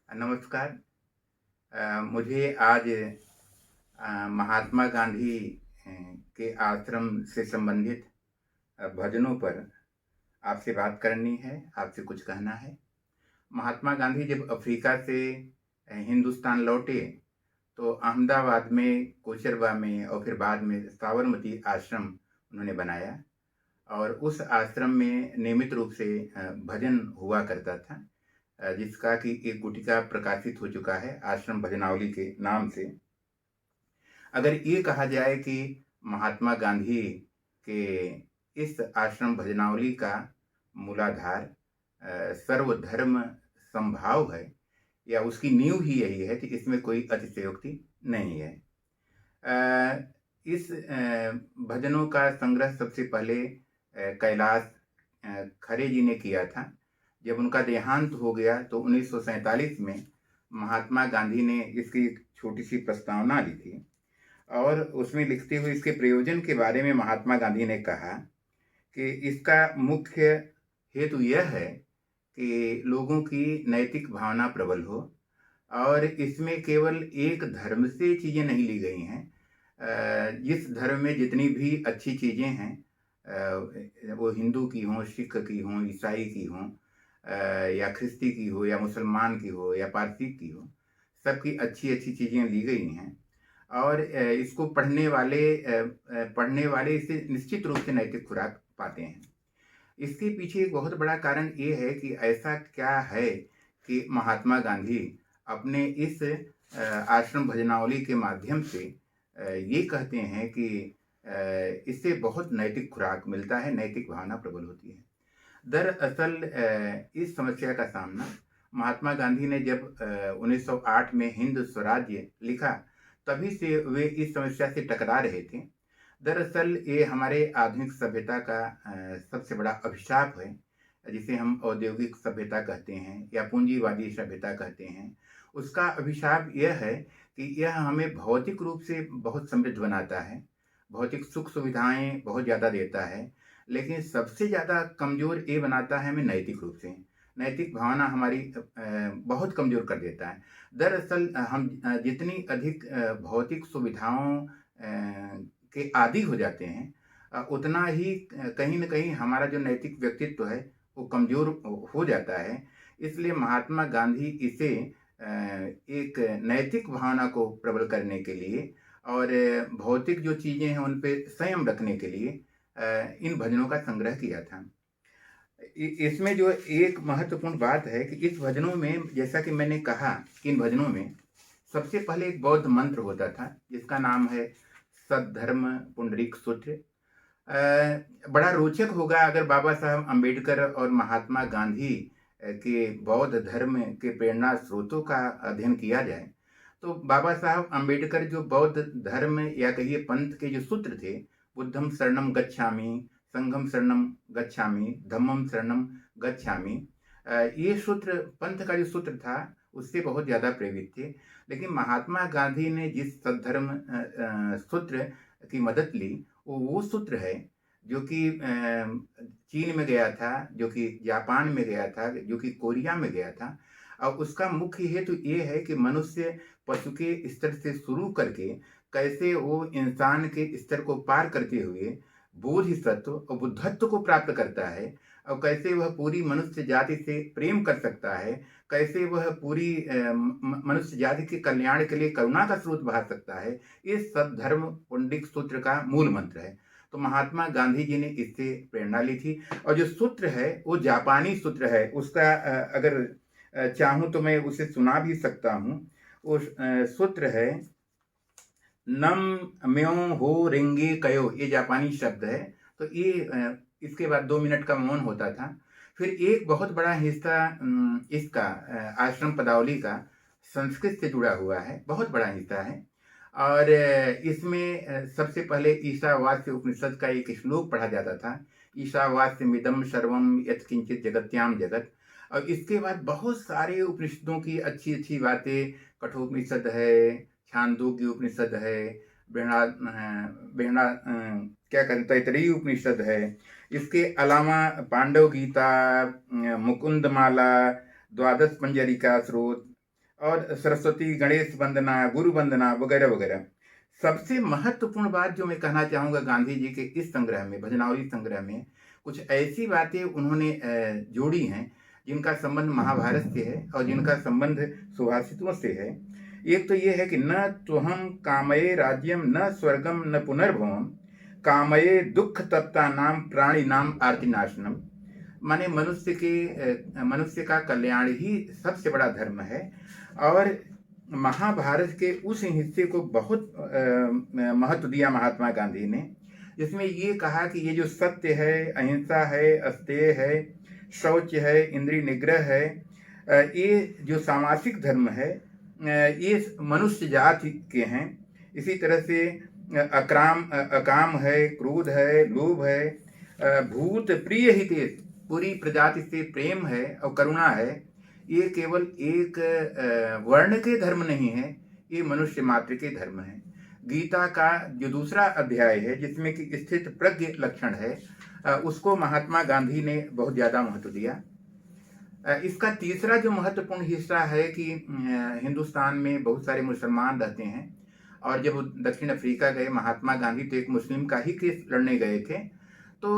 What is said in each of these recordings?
नमस्कार। मुझे आज महात्मा गांधी अ, के आश्रम से संबंधित भजनों पर आपसे बात करनी है, आपसे कुछ कहना है। महात्मा गांधी जब अफ्रीका से हिंदुस्तान लौटे, तो अहमदाबाद में, कोचरबा में और फिर बाद में साबरमती आश्रम उन्होंने बनाया और उस आश्रम में नियमित रूप से भजन हुआ करता था, जिसका कि एक गुटिका प्रकाशित हो चुका है आश्रम भजनावली के नाम से। अगर ये कहा जाए कि महात्मा गांधी के इस आश्रम भजनावली का मूलाधार सर्वधर्म समभाव है या उसकी नींव ही यही है, कि इसमें कोई अतिशयोक्ति नहीं है। इस भजनों का संग्रह सबसे पहले कैलाश खरे जी ने किया था। जब उनका देहांत हो गया तो 1947 में महात्मा गांधी ने इसकी एक छोटी-सी प्रस्तावना ली थी और उसमें लिखते हुए इसके प्रयोजन के बारे में महात्मा गांधी ने कहा कि इसका मुख्य हेतु यह है कि लोगों की नैतिक भावना प्रबल हो और इसमें केवल एक धर्म से चीज़ें नहीं ली गई हैं। जिस धर्म में जितनी भी अच्छी चीज़ें हैं, वो हिंदू की हों, सिख की हों, ईसाई की हों, या ख्रिस्ती की हो या मुसलमान की हो या पारसी की हो, सबकी अच्छी-अच्छी चीज़ें ली गई हैं और इसको पढ़ने वाले इसे निश्चित रूप से नैतिक खुराक पाते हैं। इसके पीछे एक बहुत बड़ा कारण ये है कि ऐसा क्या है कि महात्मा गांधी अपने इस आश्रम भजनावली के माध्यम से ये कहते हैं कि इससे बहुत नैतिक खुराक मिलता है, नैतिक भावना प्रबल होती है। दरअसल इस समस्या का सामना महात्मा गांधी ने जब 1908 में हिंद स्वराज्य लिखा, तभी से वे इस समस्या से टकरा रहे थे। दरअसल ये हमारे आधुनिक सभ्यता का सबसे बड़ा अभिशाप है, जिसे हम औद्योगिक सभ्यता कहते हैं या पूंजीवादी सभ्यता कहते हैं। उसका अभिशाप यह है कि यह हमें भौतिक रूप से बहुत समृद्ध बनाता है, भौतिक सुख-सुविधाएँ बहुत ज़्यादा देता है, लेकिन सबसे ज़्यादा कमज़ोर ये बनाता है हमें नैतिक रूप से। नैतिक भावना हमारी बहुत कमज़ोर कर देता है। दरअसल हम जितनी अधिक भौतिक सुविधाओं के आदी हो जाते हैं, उतना ही कहीं न कहीं हमारा जो नैतिक व्यक्तित्व है, वो कमज़ोर हो जाता है। इसलिए महात्मा गांधी इसे एक नैतिक भावना को प्रबल करने के लिए और भौतिक जो चीज़ें हैं, उन पे संयम रखने के लिए इन भजनों का संग्रह किया था। इसमें जो एक महत्वपूर्ण बात है कि इस भजनों में, जैसा कि मैंने कहा कि इन भजनों में सबसे पहले एक बौद्ध मंत्र होता था, जिसका नाम है सद्धर्म पुंडरीक सूत्र। बड़ा रोचक होगा अगर बाबा साहब अम्बेडकर और महात्मा गांधी के बौद्ध धर्म के प्रेरणा स्रोतों का अध्ययन किया जाए, तो बाबा साहब अम्बेडकर जो बौद्ध धर्म या कहिए पंथ के जो सूत्र थे, बुद्धम शरणम गच्छामि, संघम शरणम गच्छामि, धम्मम शरणम गच्छामि, ये सूत्र पंथ का जो सूत्र था, उससे बहुत ज़्यादा प्रेरित थे। लेकिन महात्मा गांधी ने जिस सद्धर्म सूत्र की मदद ली, वो सूत्र है जो कि चीन में गया था, जो कि जापान में गया था, जो कि कोरिया में गया था। अब उसका मुख्य हेतु ये है कि मनुष्य पशु के स्तर से शुरू करके कैसे वो इंसान के स्तर को पार करते हुए बोधिसत्व और बुद्धत्व को प्राप्त करता है और कैसे वह पूरी मनुष्य जाति से प्रेम कर सकता है, कैसे वह पूरी मनुष्य जाति के कल्याण के लिए करुणा का स्रोत बहा सकता है। ये सद्धर्म पुंडरीक सूत्र का मूल मंत्र है। तो महात्मा गांधी जी ने इससे प्रेरणा ली थी और जो सूत्र है वो जापानी सूत्र है। उसका अगर चाहूँ तो मैं उसे सुना भी सकता हूँ। वो सूत्र है नम म्यो हो रेंगे कयो, ये जापानी शब्द है। तो ये इसके बाद 2 मिनट का मौन होता था। फिर एक बहुत बड़ा हिस्सा इसका आश्रम पदावली का संस्कृत से जुड़ा हुआ है, बहुत बड़ा हिस्सा है और इसमें सबसे पहले ईशावास्य उपनिषद का एक श्लोक पढ़ा जाता था, ईशावास्यमिदं सर्वं यत्किंचित् जगत्याम जगत। और इसके बाद बहुत सारे उपनिषदों की अच्छी-अच्छी बातें, कठोपनिषद है, छांदोग्य उपनिषद है, क्या कहते हैं, तैत्तिरीय उपनिषद है। इसके अलावा पांडव गीता, मुकुंदमाला, द्वादश पंजरिका स्रोत, और सरस्वती गणेश वंदना, गुरु वंदना वगैरह वगैरह। सबसे महत्वपूर्ण बात जो मैं कहना चाहूँगा गांधी जी के इस संग्रह में, भजनावली संग्रह में, कुछ ऐसी बातें उन्होंने जोड़ी हैं जिनका संबंध महाभारत से है और जिनका संबंध सुभाषितों से है। एक तो ये है कि न त्वहम कामये राज्यम न स्वर्गम न पुनर्भवम कामये दुख तप्ता नाम प्राणी नाम आर्तिनाशनम। माने मनुष्य का कल्याण ही सबसे बड़ा धर्म है। और महाभारत के उस हिस्से को बहुत महत्व दिया महात्मा गांधी ने, जिसमें ये कहा कि ये जो सत्य है, अहिंसा है, अस्तेय है, शौच है, इंद्रिय निग्रह है, ये जो सामाजिक धर्म है, ये मनुष्य जाति के हैं। इसी तरह से अकाम है, क्रोध है, लोभ है, भूत प्रिय हितेश, पूरी प्रजाति से प्रेम है और करुणा है। ये केवल एक वर्ण के धर्म नहीं है, ये मनुष्य मात्र के धर्म है। गीता का जो दूसरा अध्याय है जिसमें कि स्थित प्रज्ञ लक्षण है, उसको महात्मा गांधी ने बहुत ज़्यादा महत्व दिया। इसका तीसरा जो महत्वपूर्ण हिस्सा है कि हिंदुस्तान में बहुत सारे मुसलमान रहते हैं, और जब वो दक्षिण अफ्रीका गए, महात्मा गांधी तो एक मुस्लिम का ही केस लड़ने गए थे, तो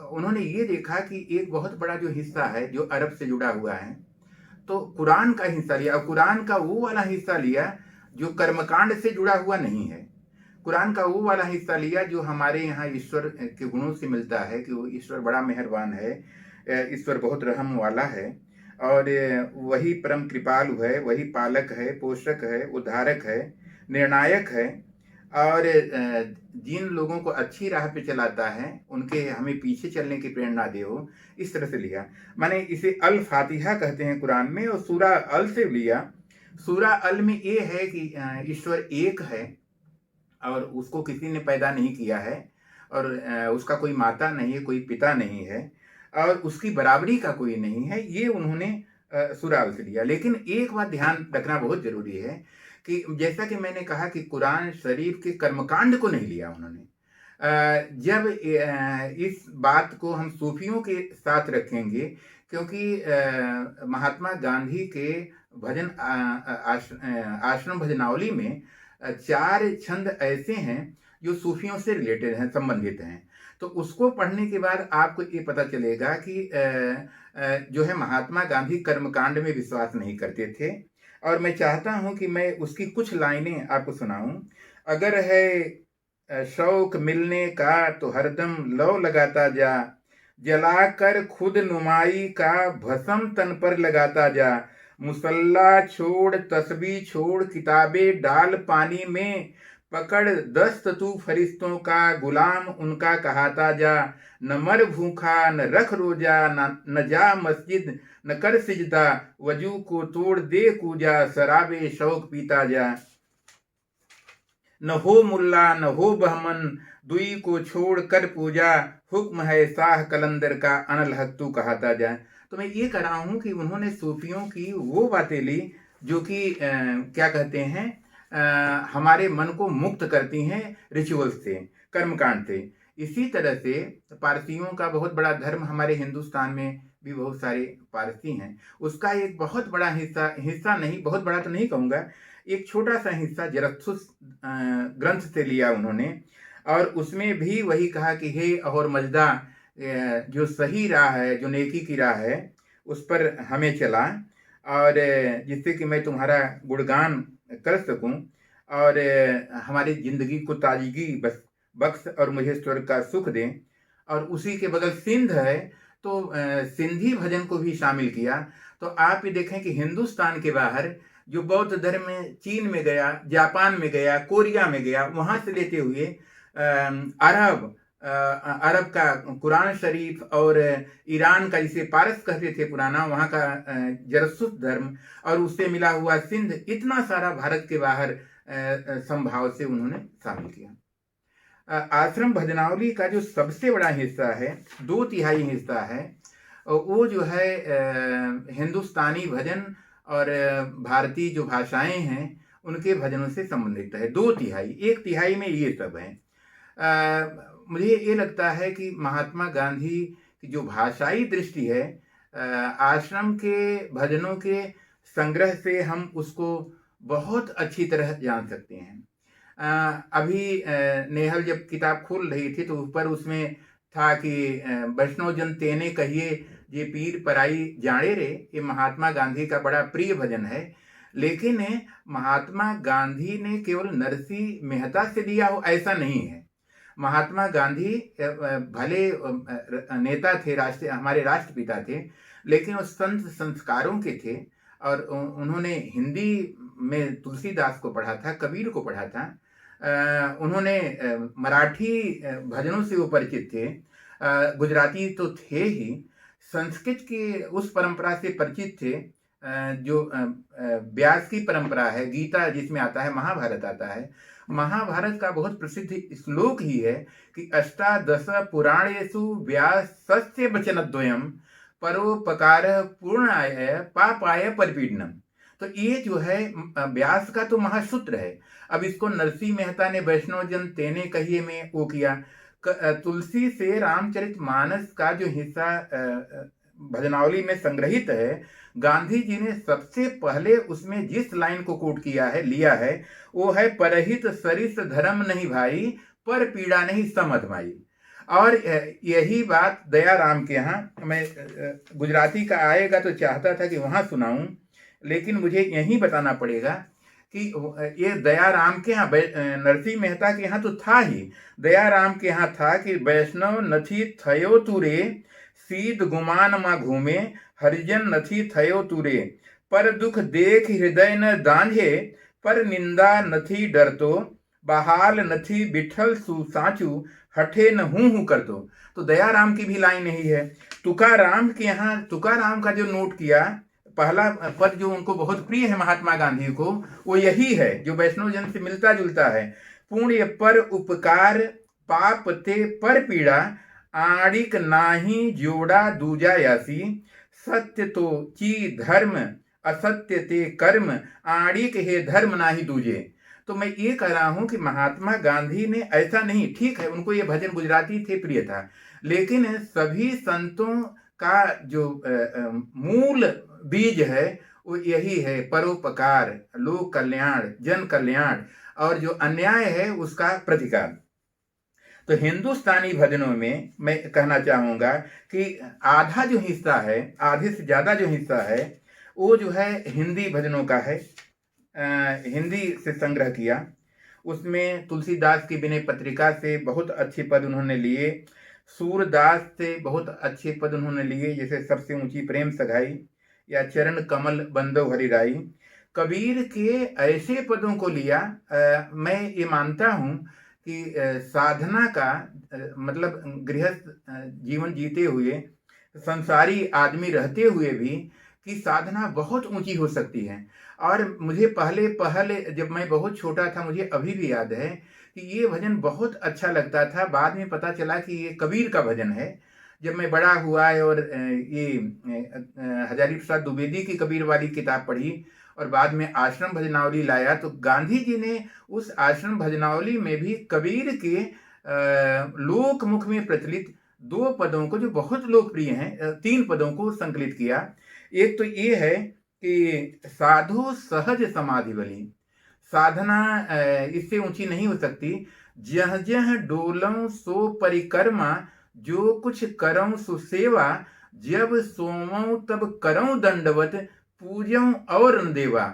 उन्होंने ये देखा कि एक बहुत बड़ा जो हिस्सा है जो अरब से जुड़ा हुआ है, तो कुरान का हिस्सा लिया, और कुरान का वो वाला हिस्सा लिया जो कर्मकांड से जुड़ा हुआ नहीं है। कुरान का वो वाला हिस्सा लिया जो हमारे यहाँ ईश्वर के गुणों से मिलता है कि वो ईश्वर बड़ा मेहरबान है, ईश्वर बहुत रहम वाला है, और वही परम कृपालु है, वही पालक है, पोषक है, उद्धारक है, निर्णायक है, और जिन लोगों को अच्छी राह पे चलाता है उनके हमें पीछे चलने की प्रेरणा दे हो, इस तरह से लिया। माने इसे अल फातिहा कहते हैं कुरान में, और सूरा अल से लिया। सूरा अल में ये है कि ईश्वर एक है और उसको किसी ने पैदा नहीं किया है, और उसका कोई माता नहीं है, कोई पिता नहीं है, और उसकी बराबरी का कोई नहीं है। ये उन्होंने सूरा अल से लिया। लेकिन एक बात ध्यान रखना बहुत जरूरी है कि जैसा कि मैंने कहा कि कुरान शरीफ के कर्मकांड को नहीं लिया उन्होंने। जब इस बात को हम सूफियों के साथ रखेंगे, क्योंकि महात्मा गांधी के भजन आश्रम भजनावली में 4 छंद ऐसे हैं जो सूफियों से रिलेटेड हैं, संबंधित हैं। तो उसको पढ़ने के बाद आपको ये पता चलेगा कि जो है महात्मा गांधी कर्मकांड में विश्वास नहीं करते थे। और मैं चाहता हूं कि मैं उसकी कुछ लाइनें आपको सुनाऊं। अगर है शौक मिलने का तो हरदम लौ लगाता जा, जलाकर खुद नुमाई का भस्म तन पर लगाता जा, मुसल्ला छोड़ तस्बीह छोड़ किताबें डाल पानी में, पकड़ दस्त तू फरिश्तों का गुलाम उनका कहाता जा, न मर भूखा न रख रोजा, न जा मस्जिद न कर सिजदा, वजू को तोड़ दे कूजा, शराबे शौक पीता जा, न हो मुल्ला न हो बहमन, दुई को छोड़ कर पूजा, हुक्म है शाह कलंदर का अनल हक तू कहाता जा। तो मैं ये कह रहा हूं कि उन्होंने सूफियों की वो बातें ली जो कि क्या कहते हैं, हमारे मन को मुक्त करती हैं रिचुअल्स से, कर्मकांड से। इसी तरह से पारसियों का बहुत बड़ा धर्म, हमारे हिंदुस्तान में भी बहुत सारे पारसी हैं, उसका एक बहुत बड़ा हिस्सा नहीं, बहुत बड़ा तो नहीं कहूँगा, एक छोटा सा हिस्सा जरथुस ग्रंथ से लिया उन्होंने, और उसमें भी वही कहा कि हे और मजदा, जो सही राह है, जो नेकी की राह है, उस पर हमें चला, और जिससे कि मैं तुम्हारा गुणगान कर सकूं और हमारी जिंदगी को ताजगी बख्श और मुझे स्वर्ग का सुख दें। और उसी के बगल सिंध है, तो सिंधी भजन को भी शामिल किया। तो आप ये देखें कि हिंदुस्तान के बाहर जो बौद्ध धर्म में चीन में गया, जापान में गया, कोरिया में गया, वहां से लेते हुए अरब का कुरान शरीफ, और ईरान का जिसे पारस कहते थे पुराना, वहाँ का जरसुस धर्म, और उससे मिला हुआ सिंध, इतना सारा भारत के बाहर संभाव से उन्होंने शामिल किया। आश्रम भजनावली का जो सबसे बड़ा हिस्सा है, 2/3 हिस्सा है, वो जो है हिंदुस्तानी भजन और भारतीय जो भाषाएं हैं उनके भजनों से संबंधित है। 2/3, 1/3 में ये सब है। मुझे ये लगता है कि महात्मा गांधी की जो भाषाई दृष्टि है, आश्रम के भजनों के संग्रह से हम उसको बहुत अच्छी तरह जान सकते हैं। अभी नेहल जब किताब खोल रही थी तो ऊपर उसमें था कि वैष्णव जन तेने कहिए ये पीर पराई जाने रे, ये महात्मा गांधी का बड़ा प्रिय भजन है। लेकिन महात्मा गांधी ने केवल नरसिंह मेहता से दिया हो ऐसा नहीं है। महात्मा गांधी भले नेता थे, हमारे राष्ट्रपिता थे, लेकिन वो संत संस्कारों के थे। और उन्होंने हिंदी में तुलसीदास को पढ़ा था, कबीर को पढ़ा था। उन्होंने मराठी भजनों से वो परिचित थे। गुजराती तो थे ही, संस्कृत की उस परंपरा से परिचित थे जो व्यास की परंपरा है, गीता जिसमें आता है, महाभारत आता है। महाभारत का बहुत प्रसिद्ध श्लोक ही है कि अष्टादश पुराणेषु व्यासस्य वचनद्वयम् परोपकार पूर्णाय पापाय परिपीडनम। तो ये जो है व्यास का तो महासूत्र है। अब इसको नरसिंह मेहता ने वैष्णव जन तेने कहिए में वो किया। तुलसी से रामचरितमानस का जो हिस्सा भजनावली में संग्रहित है, गांधी जी ने सबसे पहले उसमें जिस लाइन को कोट किया है, लिया है, वो है परहित सरिस धर्म नहीं भाई, पर पीड़ा नहीं समझ माई। और यही बात दयाराम के यहाँ, मैं गुजराती का आएगा तो चाहता था कि वहां सुनाऊं, लेकिन मुझे यही बताना पड़ेगा कि ये दयाराम के यहाँ, नरसिंह मेहता के यहाँ तो था ही, दयाराम के यहाँ था कि वैष्णव नथी थयो तुरे, सीध गुमान मा घूमे, हरिजन नथी थयो तुरे, पर दुख देख हृदय न दांझे, पर निंदा नथी डरतो, बहाल नथी बिठल सुसाचू, हठे न हूं कर दो। तो दयाराम की भी लाइन यही है। तुकाराम के यहाँ, तुकाराम का जो नोट किया, पहला पद जो उनको बहुत प्रिय है महात्मा गांधी को, वो यही है जो वैष्णव जन से मिलता जुलता है। पुण्य पर उपकार, पाप ते पर पीड़ा, आड़िक नाही जोड़ा दूजा यासी, सत्य तो ची धर्म, असत्य ते कर्म, आड़िक हे धर्म नाही दूजे। तो मैं ये कह रहा हूं कि महात्मा गांधी ने ऐसा नहीं, ठीक है उनको ये भजन गुजराती थे प्रिय था, लेकिन सभी संतों का जो मूल बीज है वो यही है, परोपकार, लोक कल्याण, जन कल्याण, और जो अन्याय है उसका प्रतिकार। तो हिंदुस्तानी भजनों में मैं कहना चाहूंगा कि आधा जो हिस्सा है, आधे से ज्यादा जो हिस्सा है, वो जो है हिंदी भजनों का है। हिंदी से संग्रह किया। उसमें तुलसीदास की विनय पत्रिका से बहुत अच्छे पद उन्होंने लिए, सूरदास से बहुत अच्छे पद उन्होंने लिए, जैसे सबसे ऊंची प्रेम सगाई या चरण कमल बंदो हरिराई। कबीर के ऐसे पदों को लिया। मैं ये मानता हूँ कि साधना का मतलब गृहस्थ जीवन जीते हुए, संसारी आदमी रहते हुए भी, कि साधना बहुत ऊंची हो सकती है। और मुझे पहले जब मैं बहुत छोटा था, मुझे अभी भी याद है कि ये भजन बहुत अच्छा लगता था। बाद में पता चला कि ये कबीर का भजन है। जब मैं बड़ा हुआ है और ये हजारी प्रसाद द्विवेदी की कबीर वाली किताब पढ़ी और बाद में आश्रम भजनावली लाया, तो गांधी जी ने उस आश्रम भजनावली में भी कबीर के लोक मुख में प्रचलित 2 पदों को, जो बहुत लोकप्रिय हैं, 3 पदों को संकलित किया। एक तो ये है कि साधु सहज समाधि बली, साधना इससे ऊंची नहीं हो सकती। जह जह डोलऊं सो परिक्रमा, जो कुछ करऊं सुसेवा, जब सोमऊं तब करऊं दंडवत, पूजऊं और न देवा।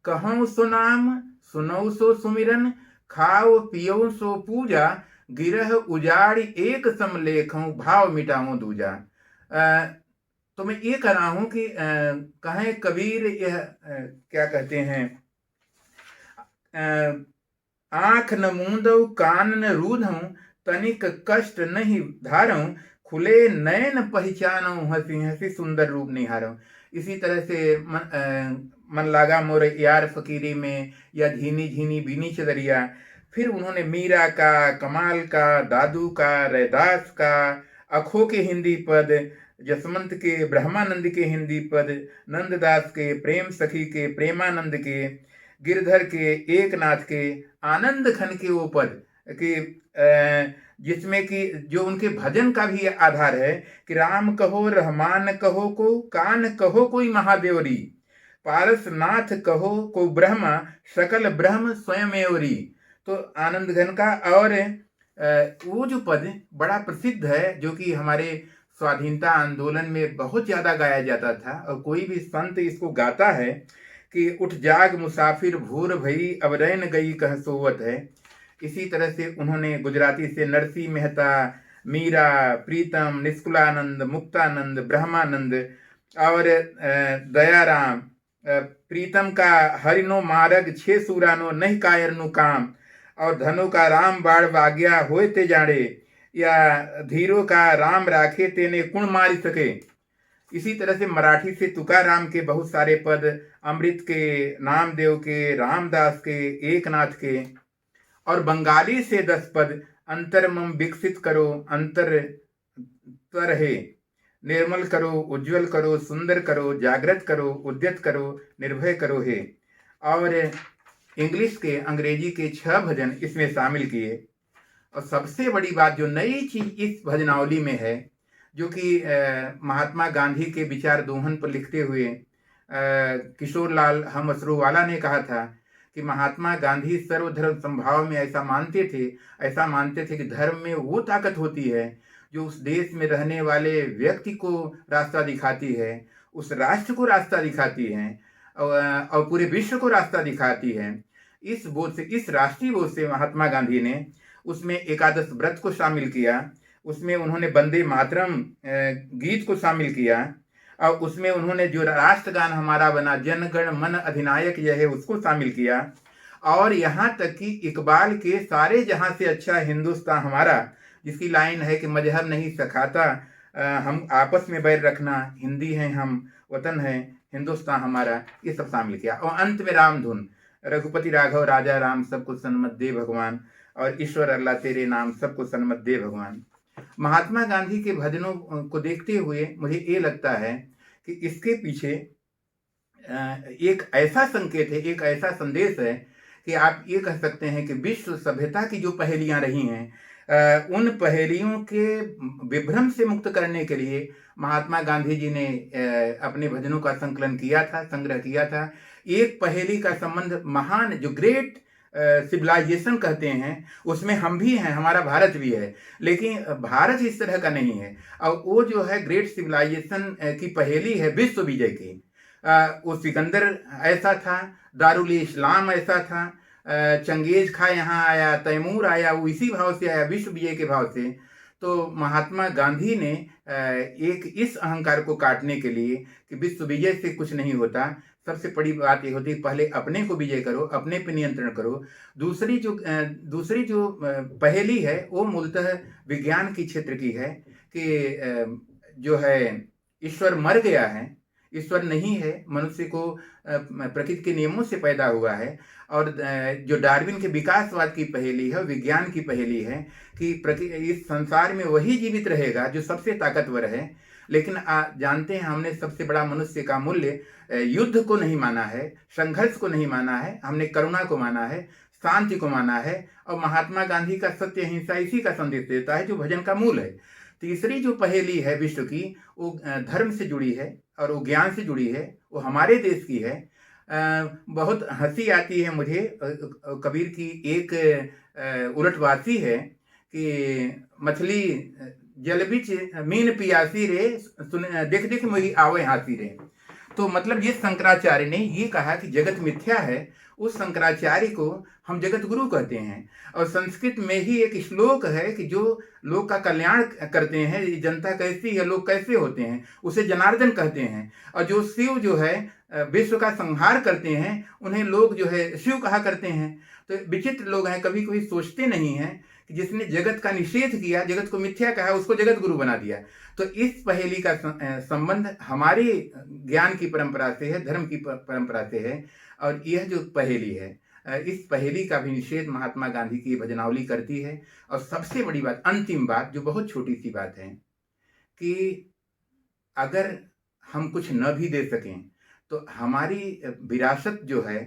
कहऊं सो नाम, सुनऊ सो सुमिरन, खाओ पियो सो पूजा, गिरह उजाड़ एक सम लेखऊं, भाव मिटाऊं दूजा। तो मैं ये कह रहा हूं कि कहें कबीर यह क्या कहते हैं, आंख न मूंदऊ कान न रूधऊं, तनिक कष्ट नहीं धारऊं, खुले नयन पहचानऊं, हंसी हंसी सुंदर रूप निहारऊं। इसी तरह से मन लागा मोर यार फकीरी में, या झीनी झीनी बीनी चदरिया। फिर उन्होंने मीरा का, कमाल का, दादू का, रैदास का, अखो के हिंदी पद, जसवंत के, ब्रह्मानंद के हिंदी पद, नंददास के, प्रेम सखी के, प्रेमानंद के, गिरधर के, एकनाथ के, आनंद खन के वो पद कि जिसमें कि जो उनके भजन का भी आधार है कि राम कहो रहमान कहो को, कान कहो कोई महादेवरी, पारसनाथ कहो को ब्रह्म, सकल ब्रह्म स्वयमेवरी। तो आनंद घन का और वो जो पद बड़ा प्रसिद्ध है, जो कि हमारे स्वाधीनता आंदोलन में बहुत ज्यादा गाया जाता था, और कोई भी संत इसको गाता है कि उठ जाग मुसाफिर भूर भई, अब रैन गई कह सोवत है। इसी तरह से उन्होंने गुजराती से नरसिंह मेहता, मीरा, प्रीतम, निष्कुलानंद, मुक्तानंद, ब्रह्मानंद और दयाराम, प्रीतम का हरिनो मार्ग छे सूरानो नहीं कायर नु काम, और धनु का राम बाड़ वाग्या होए ते जाड़े, या धीरो का राम राखे तेने कुण मारी सके। इसी तरह से मराठी से तुकाराम के बहुत सारे पद, अमृत के, नामदेव के, रामदास के, एकनाथ के, और बंगाली से 10 पद, अंतरमम विकसित करो, अंतर तरहे, निर्मल करो, उज्जवल करो, सुंदर करो, जागृत करो, उद्यत करो, निर्भय करो है। और इंग्लिश के, अंग्रेजी के 6 भजन इसमें शामिल किए। और सबसे बड़ी बात जो नई चीज इस भजनावली में है, जो कि महात्मा गांधी के विचार दोहन पर लिखते हुए किशोर लाल हम असरूवाला ने कहा था कि महात्मा गांधी सर्वधर्म संभाव में ऐसा मानते थे कि धर्म में वो ताकत होती है जो उस देश में रहने वाले व्यक्ति को रास्ता दिखाती है, उस राष्ट्र को रास्ता दिखाती है, और पूरे विश्व को रास्ता दिखाती है। इस बोध से, इस राष्ट्रीय बोध से महात्मा गांधी ने उसमें एकादश व्रत को शामिल किया, उसमें उन्होंने वंदे मातरम गीत को शामिल किया, और उसमें उन्होंने जो राष्ट्रगान हमारा बना जन गण मन अधिनायक यह है उसको शामिल किया, और यहाँ तक कि इकबाल के सारे जहां से अच्छा हिंदुस्तान हमारा, जिसकी लाइन है कि मजहब नहीं सिखाता हम आपस में बैर रखना, हिंदी हैं हम, वतन है हिंदुस्तान हमारा, ये सब शामिल किया। और अंत में राम धुन, रघुपति राघव राजा राम सबको सन्मत दे भगवान, और ईश्वर अल्लाह तेरे नाम सबको सन्मत दे भगवान। महात्मा गांधी के भजनों को देखते हुए मुझे ये लगता है कि इसके पीछे एक ऐसा संकेत है, एक ऐसा संदेश है कि आप ये कह सकते हैं कि विश्व सभ्यता की जो पहेलियां रही हैं, उन पहेलियों के विभ्रम से मुक्त करने के लिए महात्मा गांधी जी ने अपने भजनों का संकलन किया था, संग्रह किया था। एक पहेली का संबंध महान, जो ग्रेट सिविलाइजेशन कहते हैं, उसमें हम भी हैं, हमारा भारत भी है, लेकिन भारत इस तरह का नहीं है। और वो जो है ग्रेट सिविलाइजेशन की पहेली है विश्व विजय की। वो सिकंदर ऐसा था, दारुल इस्लाम ऐसा था, चंगेज खा यहाँ आया, तैमूर आया, वो इसी भाव से आया, विश्व विजय के भाव से। तो महात्मा गांधी ने एक इस अहंकार को काटने के लिए कि विश्व विजय से कुछ नहीं होता, सबसे बड़ी बात ये होती है पहले अपने को विजय करो, अपने पे नियंत्रण करो। दूसरी जो पहेली है वो मूलतः विज्ञान की क्षेत्र की है कि जो है ईश्वर मर गया है, ईश्वर नहीं है, मनुष्य को प्रकृति के नियमों से पैदा हुआ है। और जो डार्विन के विकासवाद की पहेली है, विज्ञान की पहेली है कि इस संसार में वही जीवित रहेगा जो सबसे ताकतवर है। लेकिन जानते हैं हमने सबसे बड़ा मनुष्य का मूल्य युद्ध को नहीं माना है, संघर्ष को नहीं माना है, हमने करुणा को माना है, शांति को माना है। और महात्मा गांधी का सत्य अहिंसा इसी का संदेश देता है, जो भजन का मूल है। तीसरी जो पहेली है विश्व की, वो धर्म से जुड़ी है और वो ज्ञान से जुड़ी है, वो हमारे देश की है। बहुत हंसी आती है मुझे, कबीर की एक उलटवासी है कि मछली जल बिच मीन पियासी रे, देख देख मुझे आवे हाथी रे। तो मतलब ये शंकराचार्य ने ये कहा कि जगत मिथ्या है, उस शंकराचार्य को हम जगत गुरु कहते हैं। और संस्कृत में ही एक श्लोक है कि जो लोग का कल्याण करते हैं, जनता कैसी है, लोग कैसे होते हैं, उसे जनार्दन कहते हैं। और जो शिव जो है विश्व का संहार करते हैं, उन्हें लोग जो है शिव कहा करते हैं। तो विचित्र लोग हैं, कभी कभी सोचते नहीं हैं कि जिसने जगत का निषेध किया, जगत को मिथ्या कहा, उसको जगत गुरु बना दिया। तो इस पहेली का संबंध हमारी ज्ञान की परंपरा से है, धर्म की परंपरा से है। और यह जो पहेली है, इस पहेली का भी निषेध महात्मा गांधी की भजनावली करती है। और सबसे बड़ी बात, अंतिम बात, जो बहुत छोटी सी बात है कि अगर हम कुछ न भी दे सकें तो हमारी विरासत जो है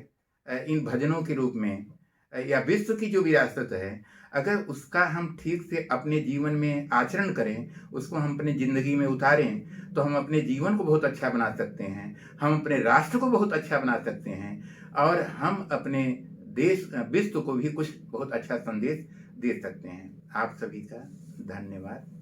इन भजनों के रूप में, या विश्व की जो विरासत है, अगर उसका हम ठीक से अपने जीवन में आचरण करें, उसको हम अपनी ज़िंदगी में उतारें, तो हम अपने जीवन को बहुत अच्छा बना सकते हैं, हम अपने राष्ट्र को बहुत अच्छा बना सकते हैं और हम अपने विश्व को भी कुछ बहुत अच्छा संदेश दे सकते हैं। आप सभी का धन्यवाद।